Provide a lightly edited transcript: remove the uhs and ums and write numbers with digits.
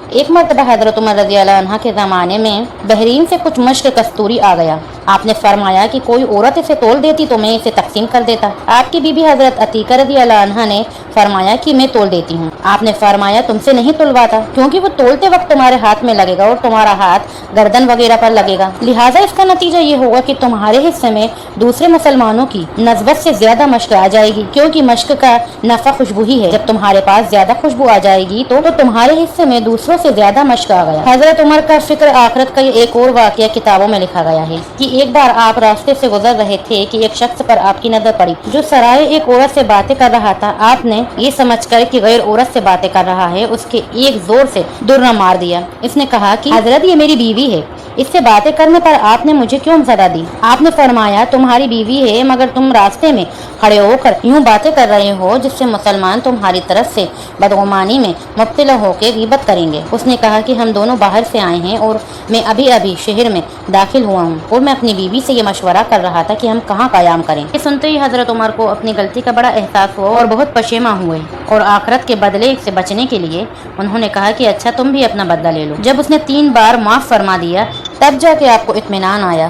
ایک مرتبہ حضرت عمر رضی اللہ عنہ کے زمانے میں بحرین سے کچھ مشق کستوری آ گیا۔ آپ نے فرمایا کہ کوئی عورت اسے تول دیتی تو میں اسے تقسیم کر دیتا۔ آپ کی بیوی حضرت عتیقہ رضی اللہ عنہا نے فرمایا کہ میں تول دیتی ہوں۔ آپ نے فرمایا تم سے نہیں تلواتا، کیونکہ وہ تولتے وقت تمہارے ہاتھ میں لگے گا اور تمہارا ہاتھ گردن وغیرہ پر لگے گا، لہٰذا اس کا نتیجہ یہ ہوگا کہ تمہارے حصے میں دوسرے مسلمانوں کی نسبت سے زیادہ مشق آ جائے گی، کیونکہ مشق کا نفع خوشبو ہی ہے۔ جب تمہارے پاس زیادہ خوشبو آ جائے گی تو تمہارے حصے میں دوسروں سے زیادہ مشق آ گیا۔ حضرت عمر کا فکر آخرت کا ایک اور واقعہ کتابوں میں لکھا گیا ہے کہ ایک بار آپ راستے سے گزر رہے تھے کہ ایک شخص پر آپ کی نظر پڑی جو سرائے ایک عورت سے باتیں کر رہا تھا۔ آپ نے یہ سمجھ کر کہ غیر عورت سے باتیں کر رہا ہے اس کے ایک زور سے درنا مار دیا۔ اس نے کہا کہ حضرت یہ میری بیوی ہے، اس سے باتیں کرنے پر آپ نے مجھے کیوں سزا دی؟ آپ نے فرمایا تمہاری بیوی ہے مگر تم راستے میں کھڑے ہو کر یوں باتیں کر رہے ہو جس سے مسلمان تمہاری طرف سے بدگمانی میں مبتلا ہو کے غیبت کریں گے۔ اس نے کہا کہ ہم دونوں باہر سے آئے ہیں اور میں ابھی شہر میں داخل ہوا ہوں اور میں اپنی بیوی سے یہ مشورہ کر رہا تھا کہ ہم کہاں قیام کریں۔ یہ سنتے ہی حضرت عمر کو اپنی غلطی کا بڑا احساس ہوا اور بہت پشیماں ہوئے، اور آخرت کے بدلے سے بچنے کے لیے انہوں نے کہا کہ اچھا تم بھی اپنا بدلہ لے لو۔ جب اس نے 3 بار معاف فرما دیا تب جا کے آپ کو اطمینان آیا۔